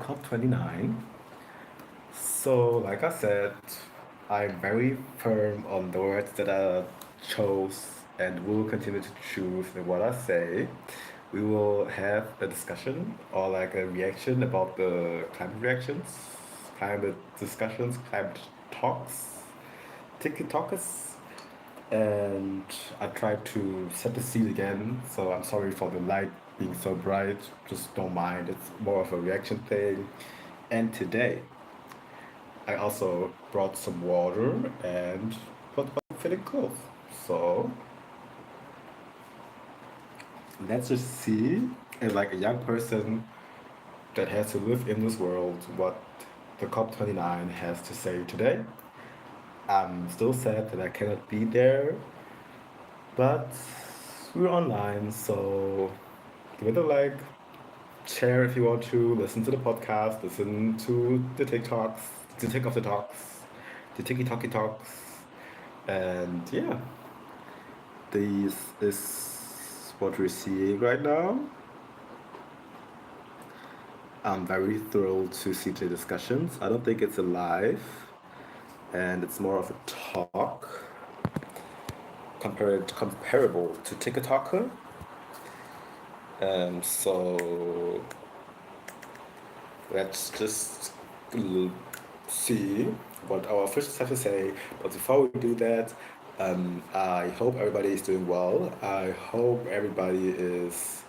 COP29. So, like I said, I'm very firm on the words that I chose and will continue to choose in what I say. We will have a discussion or like a reaction about the climate reactions, climate discussions, climate talks, TikTokers, and I tried to set the scene again. So I'm sorry for the light being so bright. Just don't mind. It's more of a reaction thing. And today, I also brought some water and put on fitting clothes. So let's just see, as like a young person that has to live in this world, what the COP29 has to say today. I'm still sad that I cannot be there, but we're online, so give it a like, share if you want to, listen to the podcast, listen to the TikToks, the Tick of the Talks, the Tiki Talkie Talks, and yeah, this is what we're seeing right now. I'm very thrilled to see the discussions. I don't think it's a live, and it's more of a talk comparable to TikToker. So let's just see what our officials have to say. But before we do that, I hope everybody is doing well. I hope everybody is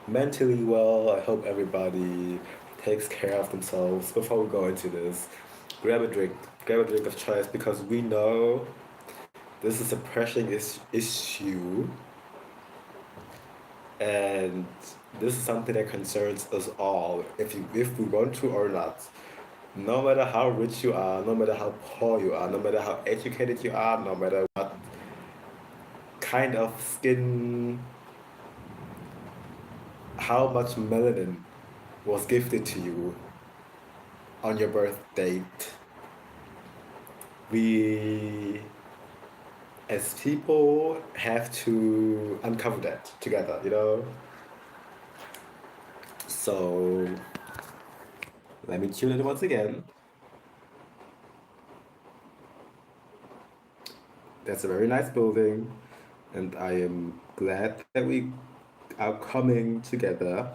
mentally well. I hope everybody takes care of themselves. Before we go into this, grab a drink. Grab a drink of choice because we know this is a pressing issue, and this is something that concerns us all, if we want to or not. No matter how rich you are, no matter how poor you are, no matter how educated you are, no matter what kind of skin, how much melanin was gifted to you on your birth date, we as people have to uncover that together. So let me tune it once again. That's a very nice building, and I am glad that we are coming together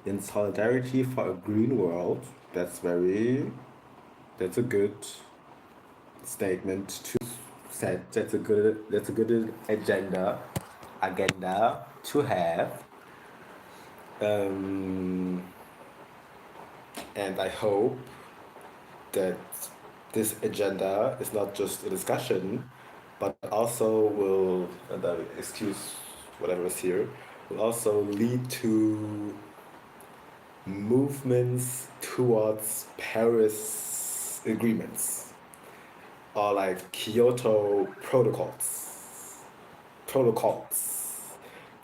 in solidarity for a green world. That's a good statement to set. That's a good agenda to have. Um, and I hope that this agenda is not just a discussion, but also will, and I excuse whatever is here, will also lead to movements towards Paris agreements or like Kyoto protocols. Protocols.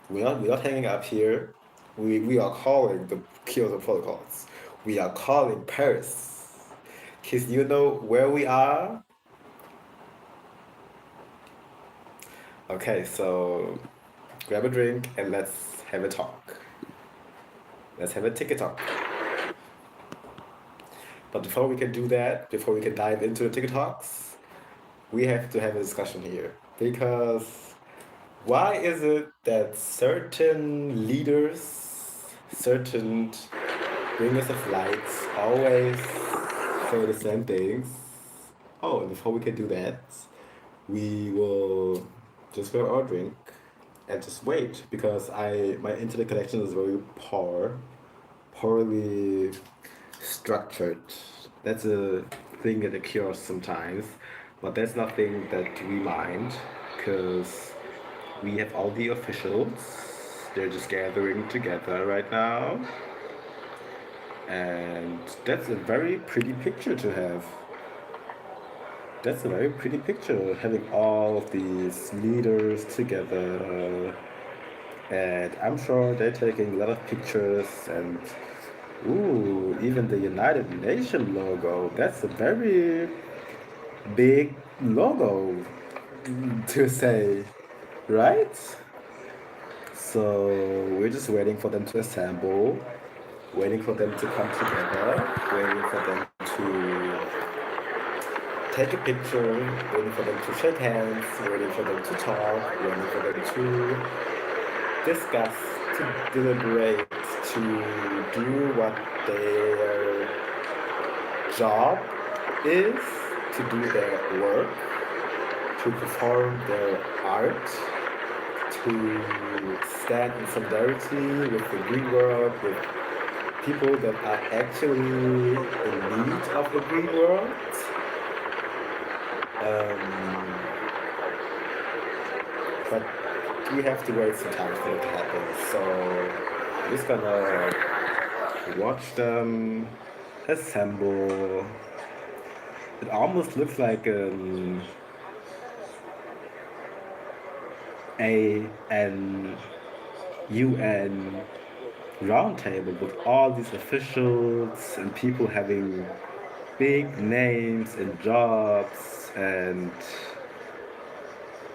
We're not hanging up here. We are calling the Kyoto protocols. We are calling Paris. Because you know where we are? Okay, so grab a drink and let's have a talk. Let's have a ticket talk. But before we can do that, before we can dive into the ticket talks, we have to have a discussion here. Because why is it that certain leaders, certain bringers of lights always say the same things? Oh, and before we can do that, we will just grab our drink and just wait because my internet connection is very poorly structured. That's a thing that occurs sometimes, but that's nothing that we mind because we have all the officials. They're just gathering together right now, and that's a very pretty picture to have. That's a very pretty picture, having all of these leaders together. And I'm sure they're taking a lot of pictures and ooh, even the United Nations logo. That's a very big logo to say, right? So we're just waiting for them to assemble. waiting for them to come together, waiting for them to take a picture, waiting for them to shake hands, waiting for them to talk, waiting for them to discuss, to deliberate, to do what their job is, to do their work, to perform their art, to stand in solidarity with the green world, with people that are actually in need of the green world. But we have to wait some time for it to happen. So I'm just gonna watch them assemble. It almost looks like an UN roundtable with all these officials and people having big names and jobs and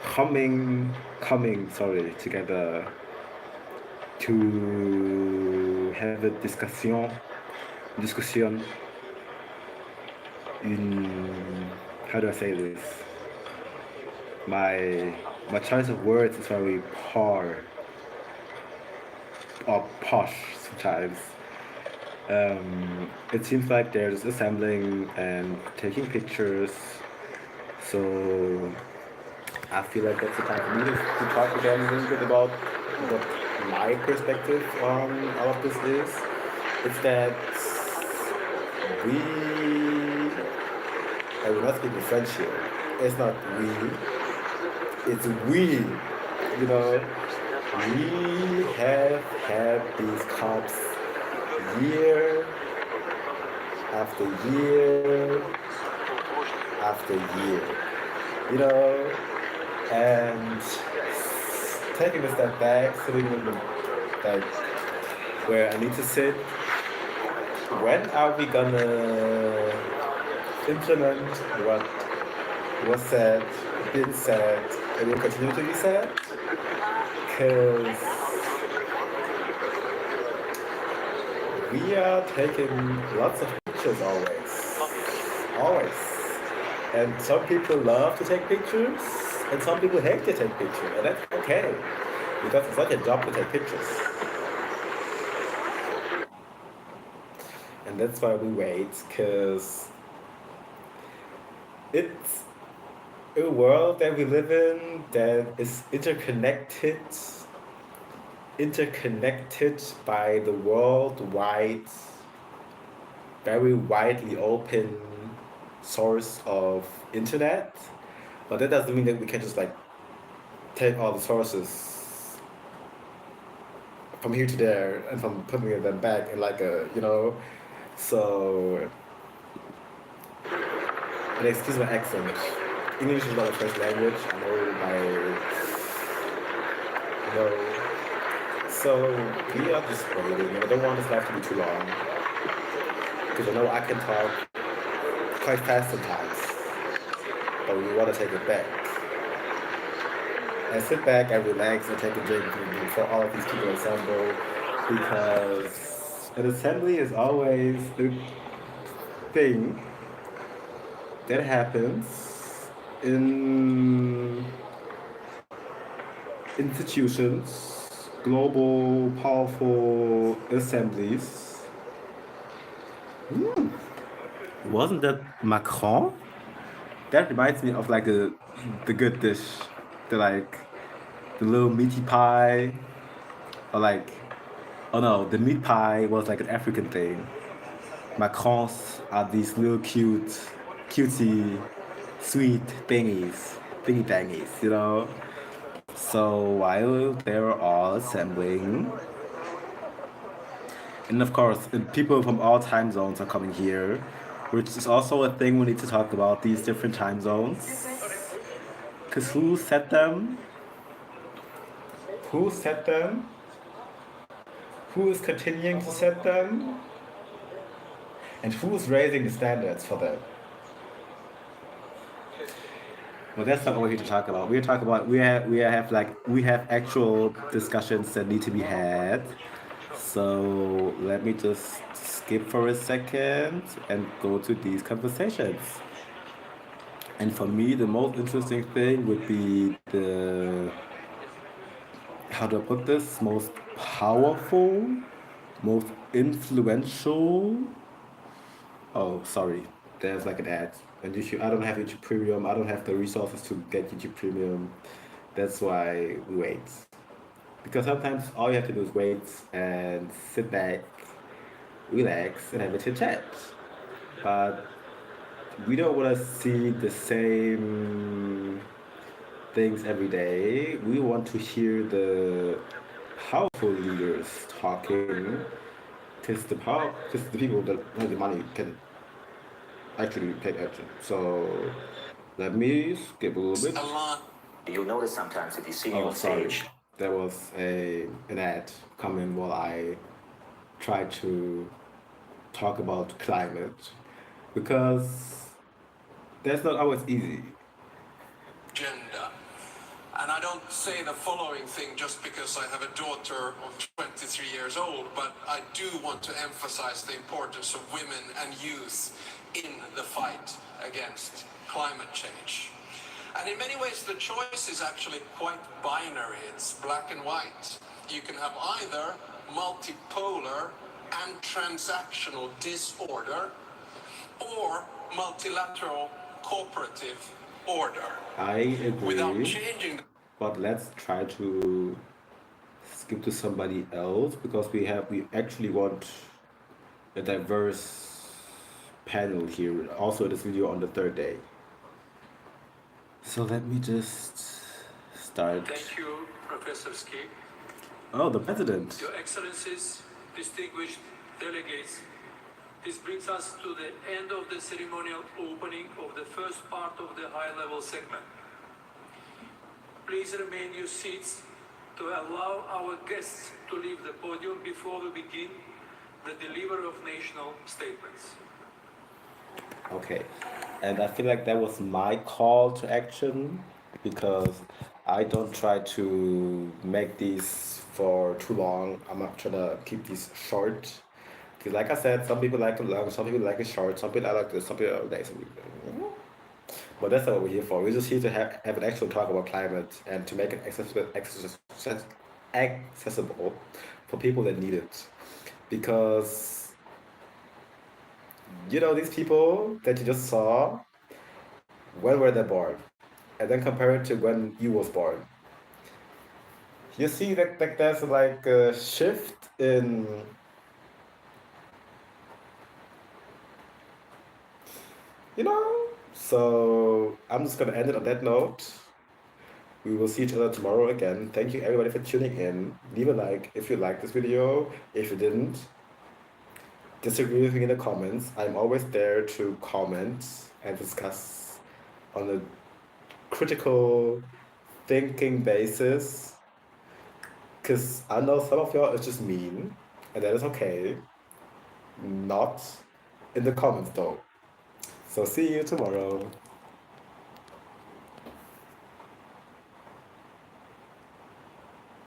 coming together to have a discussion, how do I say this? My choice of words is very posh sometimes. It seems like they're just assembling and taking pictures. So I feel like that's the time for me to talk again a little bit about what my perspective on all of this is. It's that we, I will not speak in French here. It's not we, it's we. You know, we have had these COPs year after year after year. You know, and taking a step back, sitting in the, like, where I need to sit. When are we gonna implement what was said, been said, and will continue to be said? Because we are taking lots of pictures always. And some people love to take pictures, and some people hate to take pictures, and that's okay, because it's not your job to take pictures. And that's why we wait, because it's a world that we live in that is interconnected by the worldwide, very widely open source of internet. But that doesn't mean that we can just like take all the sources from here to there and from putting them back in like a, you know, so, and excuse my accent. English is not my first language. I know. So we are just waiting, and I don't want this life to be too long, because I know I can talk quite fast sometimes, but we want to take it back. And sit back and relax and take a drink before all of these people assemble, because an assembly is always the thing that happens in institutions, global, powerful assemblies. Wasn't that Macron? That reminds me of like the good dish, the little meaty pie, or like, oh no, the meat pie was like an African thing. Macrons are these little cutesy, sweet thingy-tangies, you know? So while they were all assembling, and of course, people from all time zones are coming here, which is also a thing we need to talk about, these different time zones. Because who set them? Who set them? Who is continuing to set them? And who's raising the standards for them? Well, that's not what we're here to talk about. We're talking about we have actual discussions that need to be had. So let me just skip for a second and go to these conversations. And for me, the most interesting thing would be the, how do I put this? Most powerful, most influential. Oh, sorry. There's like an ad. And YouTube, I don't have YouTube Premium. I don't have the resources to get YouTube Premium. That's why we wait. Because sometimes all you have to do is wait and sit back, relax, and have a chit chat. But we don't want to see the same things every day. We want to hear the powerful leaders talking, because the people that have the money can actually take action. So let me skip a little bit. You'll notice sometimes if you see me on stage. There was an ad coming while I tried to talk about climate because that's not always easy. Agenda. And I don't say the following thing just because I have a daughter of 23 years old, but I do want to emphasize the importance of women and youth in the fight against climate change. And in many ways, the choice is actually quite binary. It's black and white. You can have either multipolar and transactional disorder or multilateral cooperative order. I agree. Without changing. But let's try to skip to somebody else because we actually want a diverse panel here. Also, this video on the third day. So let me just start. Thank you, Professor Ski. Oh, the president. Your Excellencies, distinguished delegates, this brings us to the end of the ceremonial opening of the first part of the high-level segment. Please remain in your seats to allow our guests to leave the podium before we begin the delivery of national statements. Okay, and I feel like that was my call to action because I don't try to make these for too long. I'm not trying to keep these short. Because like I said, some people like it long, some people like it short, some people like this, some people like that. But that's not what we're here for. We're just here to have an actual talk about climate and to make it accessible for people that need it. Because, you know, these people that you just saw, when were they born? And then compare it to when you was born. You see that there's like a shift in, you know? So I'm just gonna end it on that note. We will see each other tomorrow again. Thank you everybody for tuning in. Leave a like if you liked this video. If you didn't, disagree with me in the comments. I'm always there to comment and discuss on a critical thinking basis. Because I know some of y'all is just mean, and that is okay. Not in the comments though. So see you tomorrow.